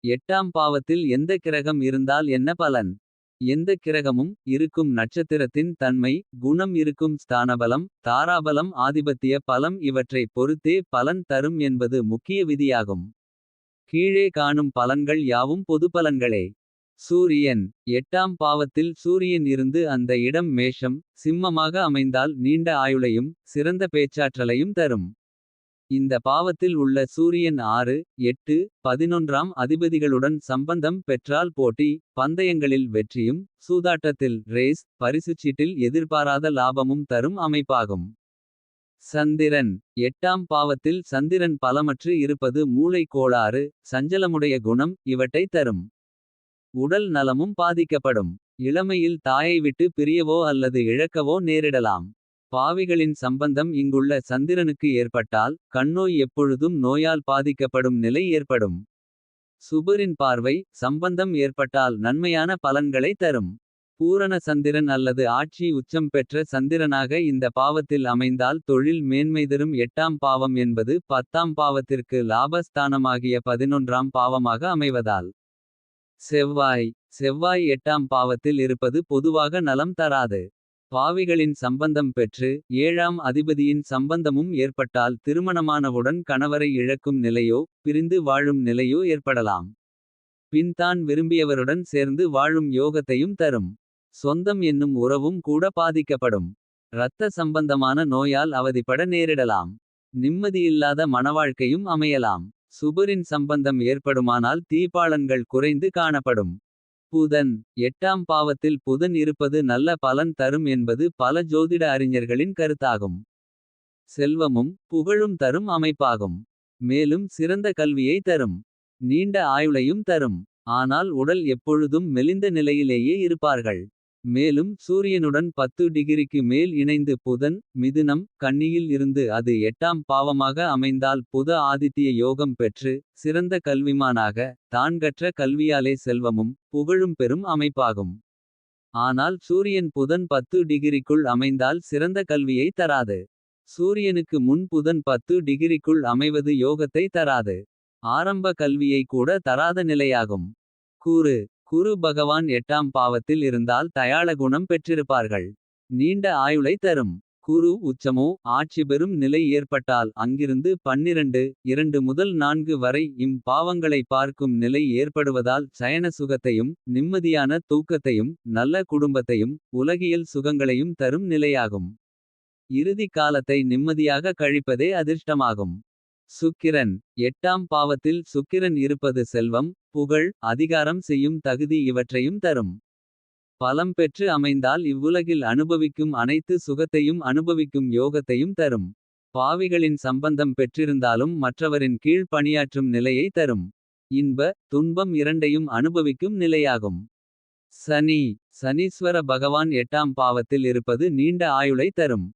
8ஆம் பாவத்தில் எந்த கிரகம் இருந்தால் என்ன பலன். எந்த கிரகமும் இருக்கும் நட்சத்திரத்தின் தன்மை. குணம் இருக்கும் ஸ்தானபலம் தாராபலம் ஆதிபத்திய பலம். இவற்றைப் பொறுத்தே பலன் தரும் என்பது முக்கிய விதியாகும். கீழே காணும் பலன்கள் யாவும் பொதுப்பலன்களே. சூரியன் 8ஆம் பாவத்தில் சூரியன் இருந்து அந்த இடம் மேஷம். சிம்மமாக அமைந்தால் நீண்ட ஆயுளையும் சிறந்த பேச்சாற்றலையும் தரும். இந்த பாவத்தில் உள்ள சூரியன் 6, 8, 11ஆம் அதிபதிகளுடன் சம்பந்தம் பெற்றால் போட்டி. பந்தயங்களில் வெற்றியும் சூதாட்டத்தில் ரேஸ் பரிசுச்சீட்டில் எதிர்பாராத லாபமும் தரும் அமைப்பாகும். சந்திரன் 8ஆம் பாவத்தில் சந்திரன் பலமற்று இருப்பது மூளை கோளாறு. சஞ்சலமுடைய குணம் இவற்றை தரும். உடல் நலமும் பாதிக்கப்படும். இளமையில் தாயை விட்டு பிரியவோ அல்லது இழக்கவோ நேரிடலாம். பாவிகளின் சம்பந்தம் இங்குள்ள சந்திரனுக்கு ஏற்பட்டால். கண்ணோய் எப்பொழுதும் நோயால் பாதிக்கப்படும் நிலை ஏற்படும். சுபரின் பார்வை சம்பந்தம் ஏற்பட்டால் நன்மையான பலன்களை தரும். பூரண சந்திரன் அல்லது ஆட்சி உச்சம் பெற்ற சந்திரனாக இந்த பாவத்தில் அமைந்தால் தொழில் மேன்மை தரும். 8ஆம் பாவம் என்பது 10ஆம் பாவத்திற்கு லாபஸ்தானமாகிய 11ஆம் பாவமாக அமைவதால். செவ்வாய் 8ஆம் பாவத்தில் இருப்பது பொதுவாக நலம் தராது. பாவிகளின் சம்பந்தம் பெற்று 7ஆம் அதிபதியின் சம்பந்தமும் ஏற்பட்டால். திருமணமானவுடன் கணவரை இழக்கும் நிலையோ பிரிந்து வாழும் நிலையோ ஏற்படலாம். பின் தான் விரும்பியவருடன் சேர்ந்து வாழும் யோகத்தையும் தரும். சொந்தம் என்னும் உறவும் கூட பாதிக்கப்படும். இரத்த சம்பந்தமான நோயால் அவதிப்பட நேரிடலாம். நிம்மதியில்லாத மனவாழ்க்கையும் அமையலாம். சுபரின் சம்பந்தம் ஏற்படுமானால் தீபாளன்கள் குறைந்து காணப்படும். புதன் 8ஆம் பாவத்தில் புதன் இருப்பது நல்ல பலன் தரும் என்பது பல ஜோதிட அறிஞர்களின் கருத்தாகும். செல்வமும் புகழும் தரும் அமைப்பாகும். மேலும் சிறந்த கல்வியை தரும். நீண்ட ஆயுளையும் தரும். ஆனால் உடல் எப்பொழுதும் மெலிந்த நிலையிலேயே இருப்பார்கள். மேலும் சூரியனுடன் 10 டிகிரிக்கு மேல் இணைந்து புதன் மிதுனம் கன்னியில் இருந்து அது 8ஆம் பாவமாக அமைந்தால். புத ஆதித்ய யோகம் பெற்று சிறந்த கல்விமானாக. தான் கற்ற கல்வியாலே செல்வமும் புகழும் பெறும் அமைப்பாகும். ஆனால் சூரியன் புதன் 10 டிகிரிக்குள் அமைந்தால் சிறந்த கல்வியை தராது. சூரியனுக்கு முன் புதன் 10 டிகிரிக்குள் அமைவது யோகத்தை தராது. ஆரம்ப கல்வியை கூட தராத நிலையாகும். குரு பகவான் 8ஆம் பாவத்தில் இருந்தால் தயாள குணம் பெற்றிருப்பார்கள். நீண்ட ஆயுளை தரும். குரு உச்சமோ ஆட்சி பெறும் நிலை ஏற்பட்டால் அங்கிருந்து 12, 2 முதல் 4 வரை பாவங்களை பார்க்கும் நிலை ஏற்படுவதால். சயன சுகத்தையும் நிம்மதியான தூக்கத்தையும் நல்ல குடும்பத்தையும் உலகியல் சுகங்களையும் தரும் நிலையாகும். இறுதி காலத்தை நிம்மதியாக கழிப்பதே அதிர்ஷ்டமாகும். சுக்கிரன் 8ஆம் பாவத்தில் சுக்கிரன் இருப்பது செல்வம் புகழ் அதிகாரம் செய்யும் தகுதி இவற்றையும் தரும். பலம் பெற்று அமைந்தால் இவ்வுலகில் அனுபவிக்கும் அனைத்து சுகத்தையும் அனுபவிக்கும் யோகத்தையும் தரும். பாவிகளின் சம்பந்தம் பெற்றிருந்தாலும் மற்றவரின் கீழ் பணியாற்றும் நிலையை தரும். இன்ப துன்பம் இரண்டையும் அனுபவிக்கும் நிலையாகும். சனீஸ்வர பகவான் 8ஆம் பாவத்தில் இருப்பது நீண்ட ஆயுளை தரும்.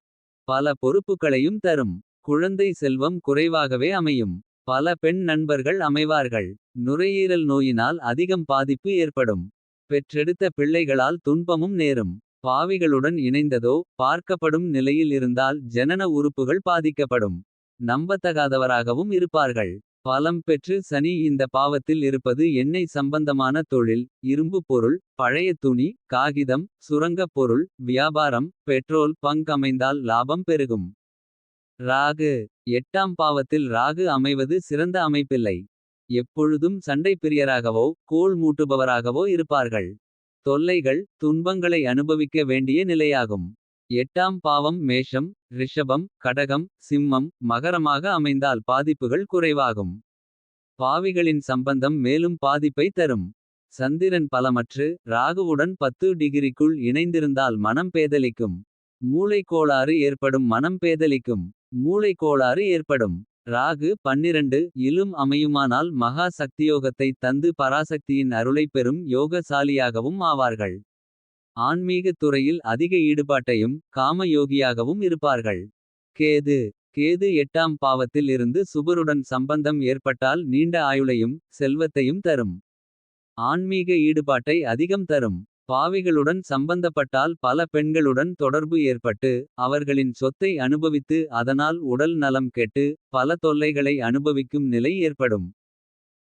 பல பொறுப்புகளையும் தரும். குழந்தை செல்வம் குறைவாகவே அமையும். பல பெண் நண்பர்கள் அமைவார்கள். நுரையீரல் நோயினால் அதிகம் பாதிப்பு ஏற்படும். பெற்றெடுத்த பிள்ளைகளால் துன்பமும் நேரும். பாவிகளுடன் இணைந்ததோ பார்க்கப்படும் நிலையில் இருந்தால் ஜனன உறுப்புகள் பாதிக்கப்படும். நம்பத்தகாதவராகவும் இருப்பார்கள். பலம் பெற்று சனி இந்த பாவத்தில் இருப்பது எண்ணெய் சம்பந்தமான தொழில். இரும்பு பொருள் பழைய துணி காகிதம் சுரங்கப் பொருள் வியாபாரம் பெட்ரோல் பங்க் அமைந்தால் லாபம் பெருகும். ராகு 8ஆம் பாவத்தில் ராகு அமைவது சிறந்த அமைப்பில்லை. எப்பொழுதும் சண்டை பிரியராகவோ கோள் மூட்டுபவராகவோ இருப்பார்கள். தொல்லைகள் துன்பங்களை அனுபவிக்க வேண்டிய நிலையாகும். 8ஆம் பாவம் மேஷம் ரிஷபம் கடகம் சிம்மம் மகரமாக அமைந்தால் பாதிப்புகள் குறைவாகும். பாவிகளின் சம்பந்தம் மேலும் பாதிப்பை தரும். சந்திரன் பலமற்று ராகுவுடன் 10 டிகிரிக்குள் இணைந்திருந்தால் மனம் பேதலிக்கும். மூளை கோளாறு ஏற்படும் மனம் பேதலிக்கும். மூளை கோளாறு ஏற்படும். ராகு 12 இலும் அமையுமானால் மகா சக்தியோகத்தை தந்து பராசக்தியின் அருளைப் பெறும் யோகசாலியாகவும் ஆவார்கள். ஆன்மீகத் துறையில் அதிக ஈடுபாட்டையும் காம யோகியாகவும் இருப்பார்கள். கேது 8ஆம் பாவத்தில் இருந்து சுபருடன் சம்பந்தம் ஏற்பட்டால் நீண்ட ஆயுளையும் செல்வத்தையும் தரும். ஆன்மீக ஈடுபாட்டை அதிகம் தரும். பாவிகளுடன் சம்பந்தப்பட்டால் பல பெண்களுடன் தொடர்பு ஏற்பட்டு. அவர்களின் சொத்தை அனுபவித்து அதனால் உடல் நலம் கெட்டு. பல தொல்லைகளை அனுபவிக்கும் நிலை ஏற்படும்.